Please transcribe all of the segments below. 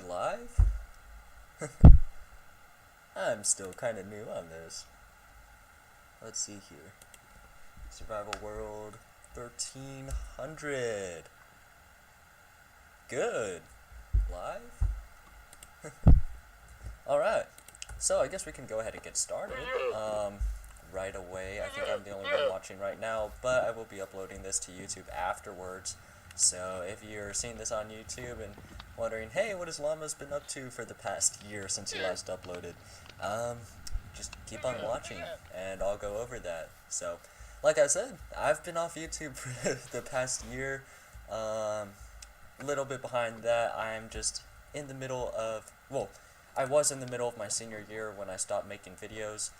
we live? I'm still kind of new on this. Let's see here. Survival World 1300. Good. Live? Alright. So I guess we can go ahead and get started. Right away. I think I'm the only one watching right now, but I will be uploading this to YouTube afterwards. So if you're seeing this on YouTube and wondering, hey, what has Llama's been up to for the past year since he last uploaded? Just keep on watching and I'll go over that. So, like I said, I've been off YouTube for the past year. A little bit behind that. I'm just in the middle of, well, I was in the middle of my senior year when I stopped making videos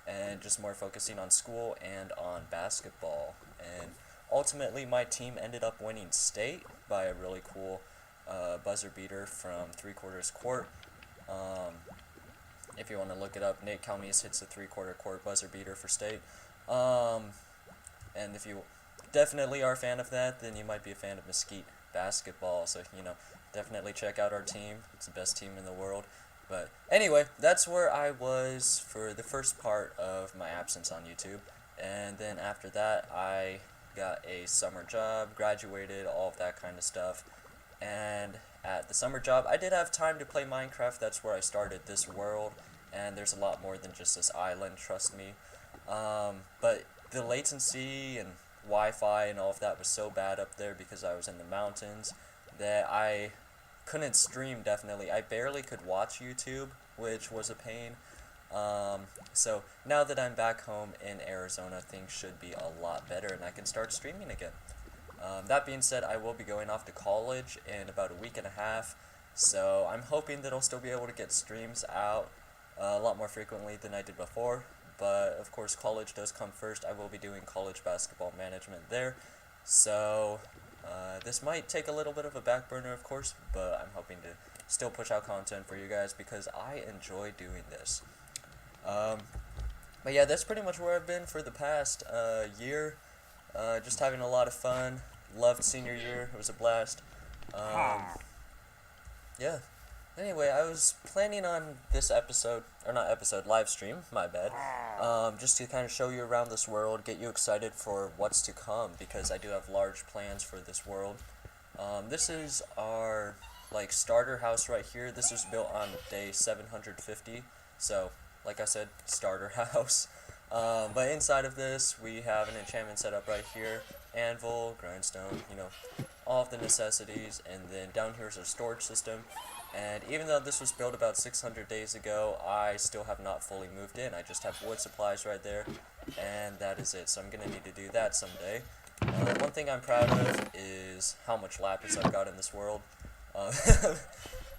and just more focusing on school and on basketball. And ultimately, my team ended up winning state by a really cool buzzer beater from three-quarters court. If you want to look it up, Nate Calmes hits a three-quarter court buzzer beater for state. And if you definitely are a fan of that, then you might be a fan of Mesquite basketball. So, definitely check out our team. It's the best team in the world. But anyway, that's where I was for the first part of my absence on YouTube. And then after that, I got a summer job, graduated, all of that kind of stuff. And at the summer job, I did have time to play Minecraft. That's where I started this world. And there's a lot more than just this island, trust me. But the latency and Wi-Fi and all of that was so bad up there because I was in the mountains that I couldn't stream, definitely. I barely could watch YouTube, which was a pain. So now that I'm back home in Arizona, things should be a lot better and I can start streaming again. That being said, I will be going off to college in about a week and a half, so I'm hoping that I'll still be able to get streams out a lot more frequently than I did before. But of course, college does come first. I will be doing college basketball management there, so this might take a little bit of a back burner, of course, but I'm hoping to still push out content for you guys because I enjoy doing this. But yeah, that's pretty much where I've been for the past year. Just having a lot of fun. Loved senior year. It was a blast. Yeah. Anyway, I was planning on this episode, or not episode, live stream, my bad, just to kind of show you around this world, get you excited for what's to come, because I do have large plans for this world. This is our, starter house right here. This was built on day 750, so, like I said, starter house. But inside of this, we have an enchantment setup right here, anvil, grindstone, all of the necessities, and then down here is our storage system. And even though this was built about 600 days ago, I still have not fully moved in. I just have wood supplies right there, and that is it. So I'm going to need to do that someday. One thing I'm proud of is how much lapis I've got in this world.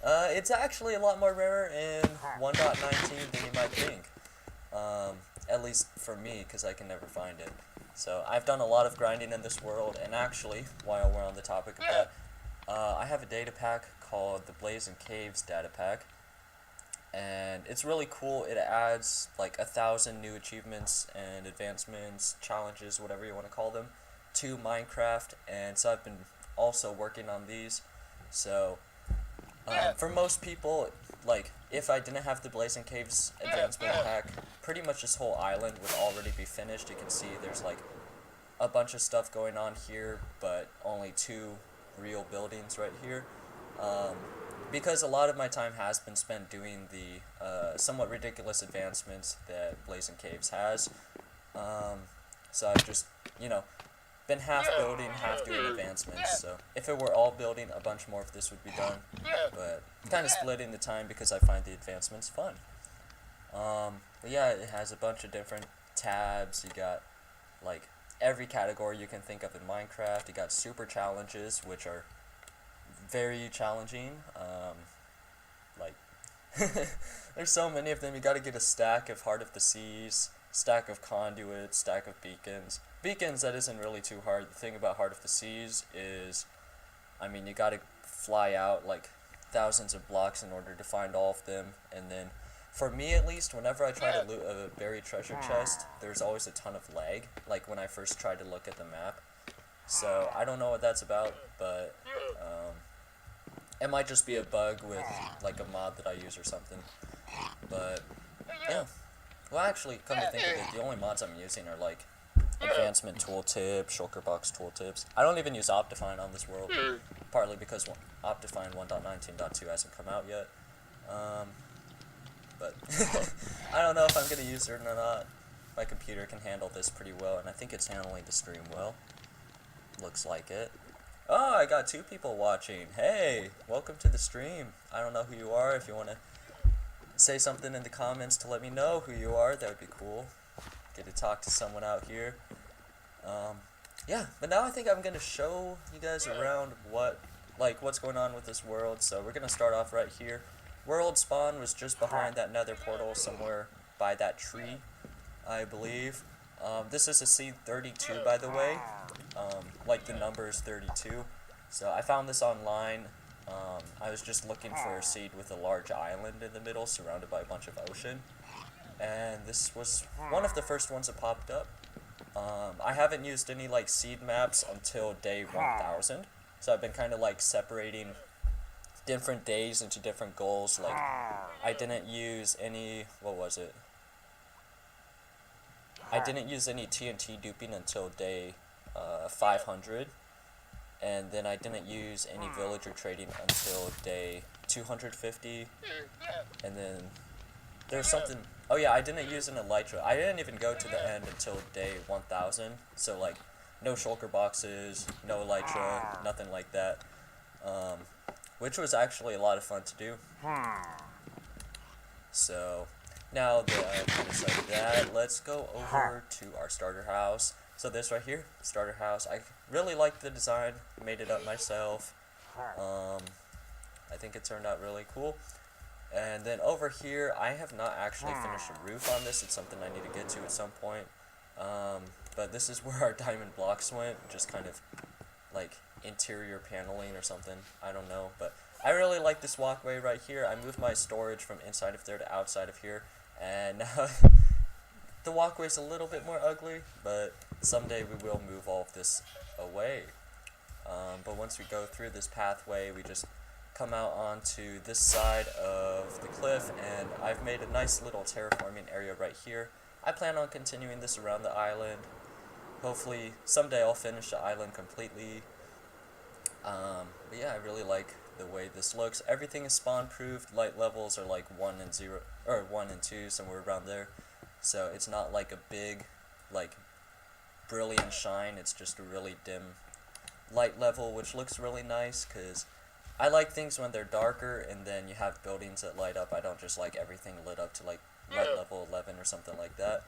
It's actually a lot more rarer in 1.19 than you might think. At least for me, because I can never find it. So I've done a lot of grinding in this world, and actually, while we're on the topic of that, I have a data pack called the Blazing Caves data pack, and it's really cool. It adds 1,000 new achievements and advancements, challenges, whatever you want to call them, to Minecraft, and so I've been also working on these. So for most people, if I didn't have the Blazing Caves advancement pack, pretty much this whole island would already be finished. You can see there's a bunch of stuff going on here, but only 2 real buildings right here. Because a lot of my time has been spent doing the somewhat ridiculous advancements that Blazing Caves has. So I've just, been half building, half doing advancements. So if it were all building, a bunch more of this would be done. But kind of splitting the time because I find the advancements fun. But yeah, it has a bunch of different tabs. You got every category you can think of in Minecraft. You got super challenges, which are very challenging. There's so many of them. You gotta get a stack of Heart of the Seas, stack of conduits, stack of beacons. Beacons, that isn't really too hard. The thing about Heart of the Seas is, you gotta fly out thousands of blocks in order to find all of them, and then for me at least, whenever I try to loot a buried treasure chest, there's always a ton of lag, when I first try to look at the map. So I don't know what that's about, but It might just be a bug with like a mod that I use or something. But yeah. Well, actually, come to think of it, the only mods I'm using are like Advancement Tooltip, Shulker Box Tooltips. I don't even use Optifine on this world, partly because Optifine 1.19.2 hasn't come out yet. But I don't know if I'm going to use it or not. My computer can handle this pretty well, and I think it's handling the stream well. Looks like it. Oh, I got 2 people watching. Hey, welcome to the stream. I don't know who you are. If you want to say something in the comments to let me know who you are, that would be cool. Get to talk to someone out here. Yeah, but now I think I'm going to show you guys around what's going on with this world. So we're going to start off right here. World spawn was just behind that nether portal somewhere by that tree, I believe. This is a seed 32, by the way, like the number is 32. So I found this online. I was just looking for a seed with a large island in the middle surrounded by a bunch of ocean. And this was one of the first ones that popped up. I haven't used any like seed maps until day 1000. So I've been kind of like separating different days into different goals. Like I didn't use any, what was it? I didn't use any TNT duping until day 500, and then I didn't use any villager trading until day 250, and then there's something, oh yeah, I didn't use an elytra. I didn't even go to the end until day 1000, so like no shulker boxes, no elytra, nothing like that, which was actually a lot of fun to do. So now that I've decided that, let's go over to our starter house. So this right here, starter house, I really like the design, made it up myself. I think it turned out really cool. And then over here, I have not actually finished a roof on this. It's something I need to get to at some point. But this is where our diamond blocks went, just kind of like interior paneling or something, I don't know. But I really like this walkway right here. I moved my storage from inside of there to outside of here, and now the walkway's a little bit more ugly, but someday we will move all of this away. But once we go through this pathway, we just come out onto this side of the cliff, and I've made a nice little terraforming area right here. I plan on continuing this around the island. Hopefully someday I'll finish the island completely. But yeah, I really like the way this looks. Everything is spawn proofed. Light levels are like 1 and 0 or 1 and 2, somewhere around there. So it's not like a big like brilliant shine, it's just a really dim light level, which looks really nice because I like things when they're darker and then you have buildings that light up. I don't just like everything lit up to like light level 11 or something like that.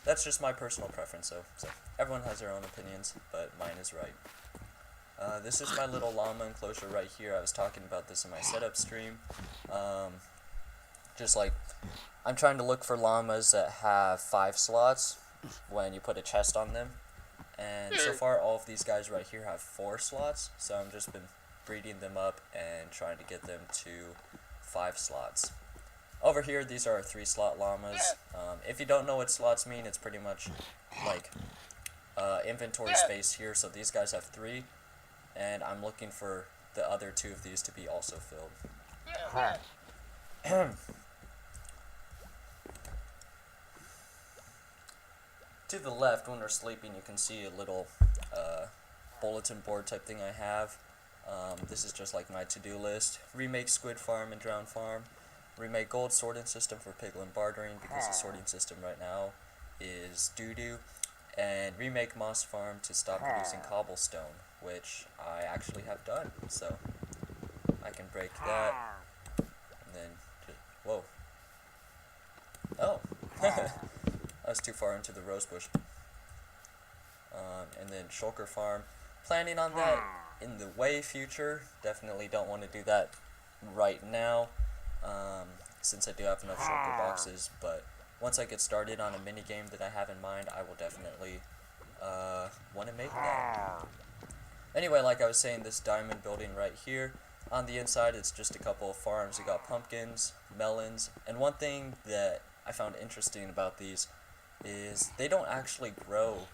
That's just my personal preference, so everyone has their own opinions, but mine is right. This is my little llama enclosure right here. I was talking about this in my setup stream. Just like, I'm trying to look for llamas that have 5 slots when you put a chest on them. And so far, all of these guys right here have 4 slots. So I've just been breeding them up and trying to get them to 5 slots. Over here, these are 3-slot llamas. If you don't know what slots mean, it's pretty much like inventory space here. So these guys have 3. And I'm looking for the other 2 of these to be also filled. To the left, when we're sleeping, you can see a little bulletin board type thing I have. This is just like my to-do list. Remake Squid Farm and Drown Farm. Remake Gold Sorting System for Piglin Bartering, because the sorting system right now is doo-doo. And remake Moss Farm to stop producing cobblestone, which I actually have done. So I can break that. And then, whoa. Oh. I was too far into the rose bush. And then Shulker Farm. Planning on that in the way future. Definitely don't want to do that right now, since I do have enough Shulker boxes. But once I get started on a mini game that I have in mind, I will definitely want to make that. Anyway, like I was saying, this diamond building right here, on the inside it's just a couple of farms. You got pumpkins, melons, and one thing that I found interesting about these is they don't actually grow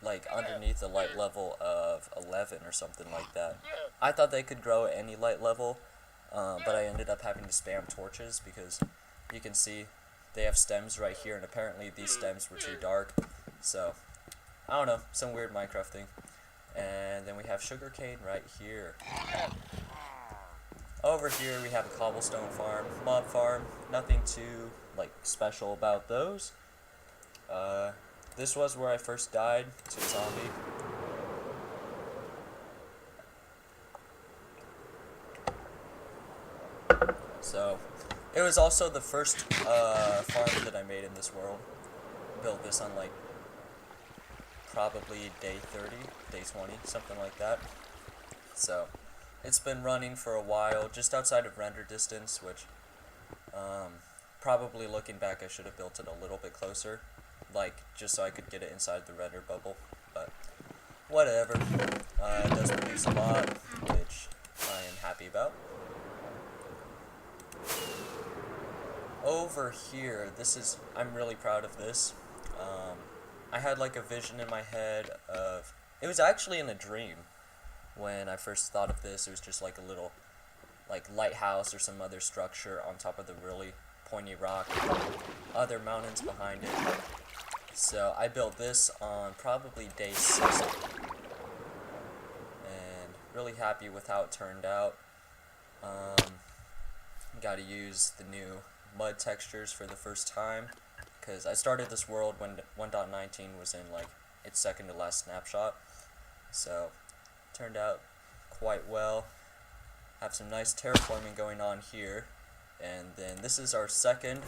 like underneath the light level of 11 or something like that. I thought they could grow at any light level, but I ended up having to spam torches because you can see they have stems right here, and apparently these stems were too dark. So, I don't know, some weird Minecraft thing. And then we have sugarcane right here. Over here we have a cobblestone farm, mob farm, nothing too like special about those. This was where I first died to a zombie. So, it was also the first farm that I made in this world. Built this on like probably day 30, day 20, something like that. So, it's been running for a while, just outside of render distance, which probably looking back I should have built it a little bit closer, like just so I could get it inside the render bubble, but whatever. It does produce a lot, which I am happy about. Over here, I'm really proud of this. I had like a vision in my head of, it was actually in a dream when I first thought of this. It was just like a little like lighthouse or some other structure on top of the really pointy rock, other mountains behind it. So I built this on probably day 6, and really happy with how it turned out. Got to use the new mud textures for the first time, because I started this world when 1.19 was in like its second to last snapshot, so turned out quite well. Have some nice terraforming going on here, and then this is our second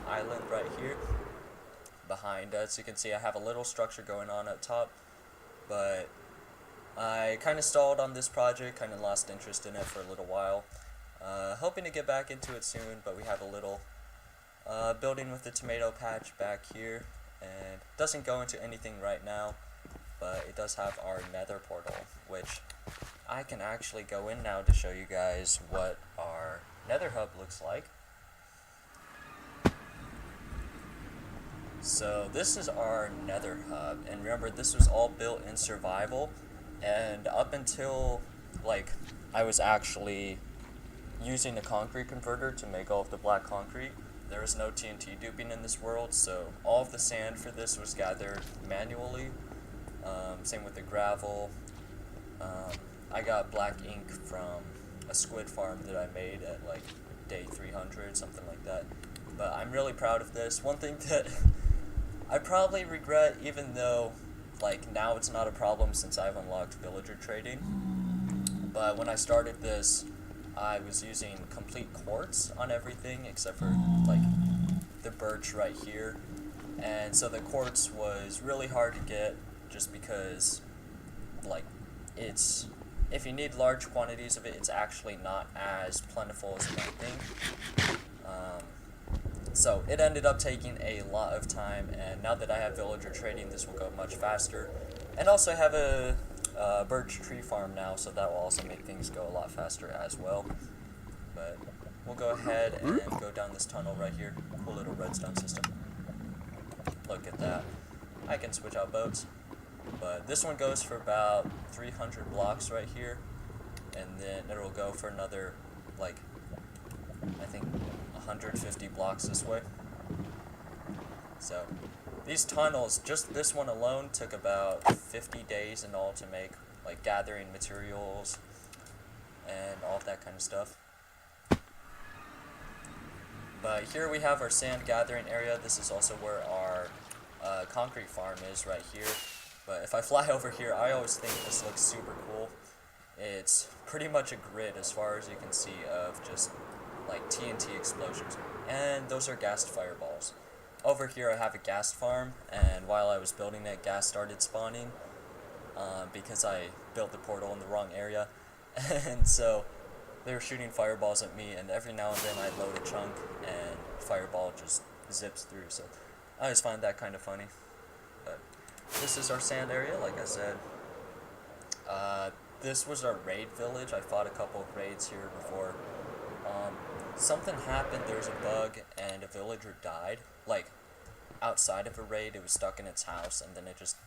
island right here behind us. You can see I have a little structure going on up top, but I kind of stalled on this project, kind of lost interest in it for a little while. Hoping to get back into it soon, but we have a little building with the tomato patch back here, and doesn't go into anything right now, but it does have our nether portal, which I can actually go in now to show you guys what our nether hub looks like. So this is our nether hub, and remember, this was all built in survival, and up until like I was actually using a concrete converter to make all of the black concrete, there was no TNT duping in this world, so all of the sand for this was gathered manually. Same with the gravel. I got black ink from a squid farm that I made at like day 300, something like that. But I'm really proud of this. One thing that I probably regret, even though like now it's not a problem since I've unlocked villager trading, but when I started this, I was using complete quartz on everything except for like the birch right here, and so the quartz was really hard to get just because like if you need large quantities of it, it's actually not as plentiful as you might think. So it ended up taking a lot of time, and now that I have villager trading, this will go much faster. And also I have a birch tree farm now, so that will also make things go a lot faster as well. But we'll go ahead and go down this tunnel right here. Cool little redstone system. Look at that. I can switch out boats. But this one goes for about 300 blocks right here, and then it'll go for another, like, I think 150 blocks this way. So these tunnels, just this one alone, took about 50 days in all to make, like gathering materials and all of that kind of stuff. But here we have our sand gathering area. This is also where our concrete farm is right here. But if I fly over here, I always think this looks super cool. It's pretty much a grid as far as you can see of just like TNT explosions. And those are gassed fireballs. Over here I have a gas farm, and while I was building it, gas started spawning because I built the portal in the wrong area. And so they were shooting fireballs at me, and every now and then I'd load a chunk and fireball just zips through. So I always find that kind of funny. But this is our sand area, like I said. This was our raid village. I fought a couple of raids here before. Something happened, there was a bug, and a villager died. Like, outside of a raid, it was stuck in its house, and then it just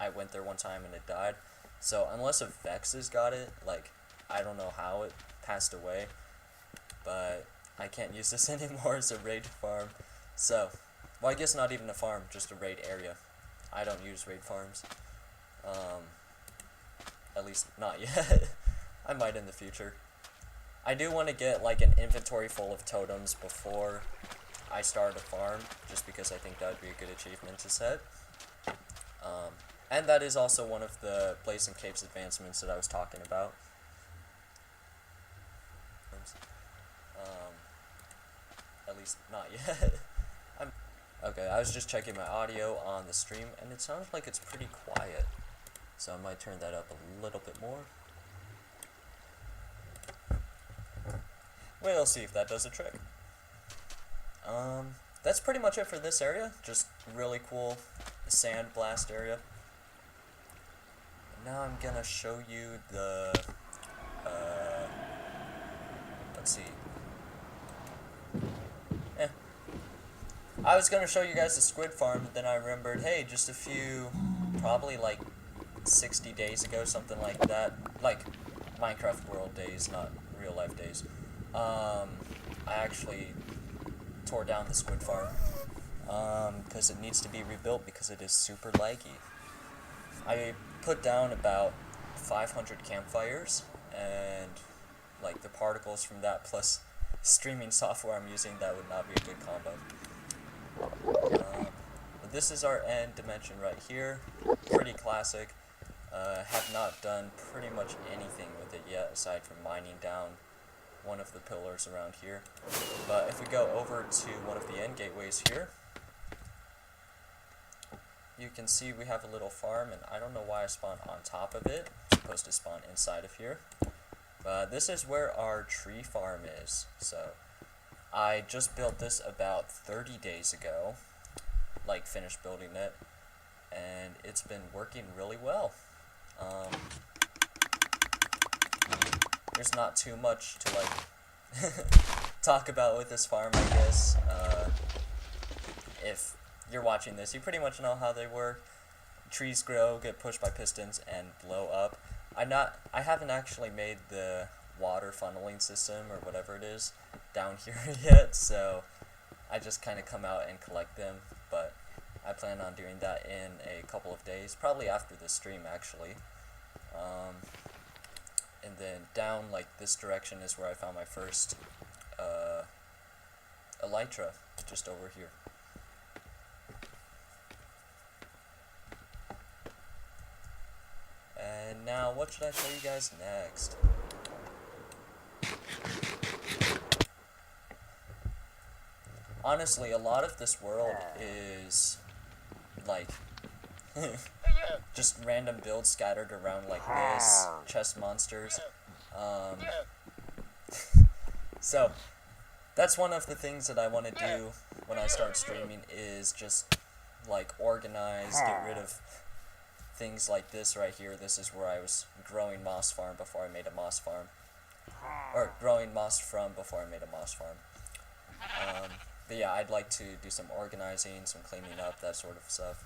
I went there one time and it died. So unless a Vex has got it, like, I don't know how it passed away, but I can't use this anymore as a raid farm. So, well, I guess not even a farm, just a raid area. I don't use raid farms. At least not yet. I might in the future. I do want to get like an inventory full of totems before I start a farm, just because I think that would be a good achievement to set. And that is also one of the Blazing Caves advancements that I was talking about. At least not yet. Okay, I was just checking my audio on the stream, and it sounds like it's pretty quiet. So I might turn that up a little bit more. We'll see if that does a trick. That's pretty much it for this area. Just really cool sand blast area. Now I'm gonna show you the, let's see. I was gonna show you guys the squid farm, but then I remembered, hey, just a few, probably like 60 days ago, something like that, like Minecraft World days, not real life days, I actually tore down the squid farm, because it needs to be rebuilt because it is super laggy. I put down about 500 campfires, and like the particles from that plus streaming software I'm using, that would not be a good combo. But this is our end dimension right here, pretty classic. Have not done pretty much anything with it yet aside from mining down one of the pillars around here. But if we go over to one of the end gateways here, you can see we have a little farm, and I don't know why I spawned on top of it. I'm supposed to spawn inside of here. But this is where our tree farm is. So I just built this about 30 days ago, like finished building it, and it's been working really well. There's not too much to like talk about with this farm, I guess. If you're watching this, you pretty much know how they work. Trees grow, get pushed by pistons, and blow up. I haven't actually made the water funneling system or whatever it is down here yet, so I just kind of come out and collect them, but I plan on doing that in a couple of days, probably after the stream actually. And then down like this direction is where I found my first elytra, just over here. And now, what should I show you guys next? Honestly, a lot of this world is like just random builds scattered around like this, chest monsters. So that's one of the things that I want to do when I start streaming, is just like organize, get rid of things like this right here. This is where I was growing moss farm before I made a moss farm, or growing moss from before I made a moss farm. But yeah, I'd like to do some organizing, some cleaning up, that sort of stuff.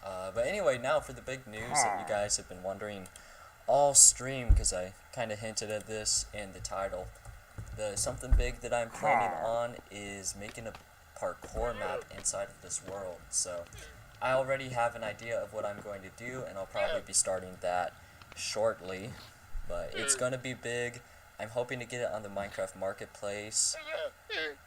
But anyway, now for the big news that you guys have been wondering all stream, because I kind of hinted at this in the title. Something big that I'm planning on is making a parkour map inside of this world. So I already have an idea of what I'm going to do, and I'll probably be starting that shortly. But it's going to be big. I'm hoping to get it on the Minecraft Marketplace.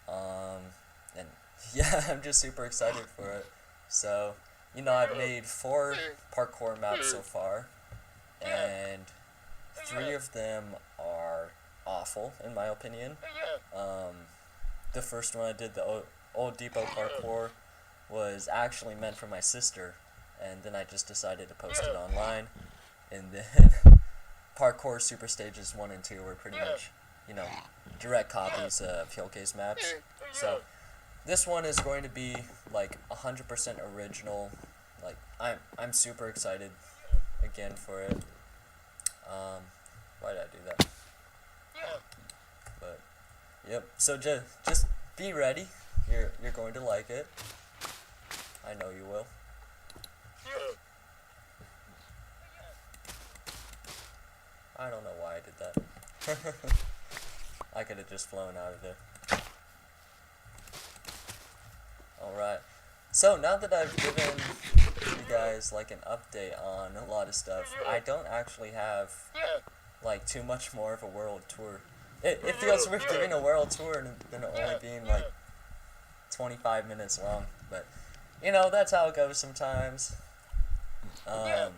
And yeah, I'm just super excited for it. So, you know, I've made 4 parkour maps so far, and 3 of them are awful, in my opinion. The first one I did, the Old Depot parkour, was actually meant for my sister, and then I just decided to post it online. And then Parkour Super Stages 1 and 2 were pretty much, you know, direct copies of Hillcase maps. So this one is going to be like 100% original. Like I'm super excited again for it. Why did I do that? But yep. So just be ready. You're going to like it. I know you will. I don't know why I did that. I could have just flown out of there. Alright. So now that I've given you guys like an update on a lot of stuff, I don't actually have like too much more of a world tour. It feels weird giving a world tour and then it only being like 25 minutes long, but you know, that's how it goes sometimes. Yeah.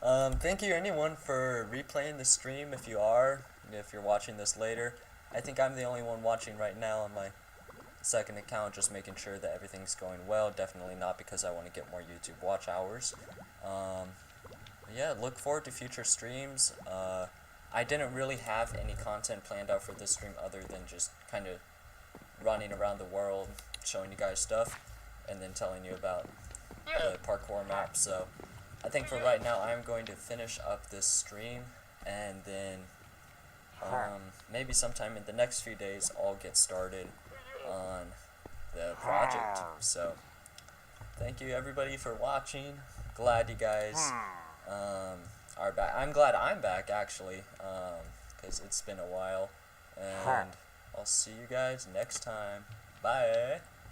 Thank you anyone for replaying the stream if you're watching this later. I think I'm the only one watching right now on my second account, just making sure that everything's going well. Definitely not because I want to get more YouTube watch hours. Yeah, look forward to future streams. I didn't really have any content planned out for this stream other than just kind of running around the world, showing you guys stuff, and then telling you about the parkour map. So I think for right now I'm going to finish up this stream, and then maybe sometime in the next few days I'll get started on the project. So thank you everybody for watching. Glad you guys are back. I'm glad I'm back actually, because it's been a while, and I'll see you guys next time. Bye.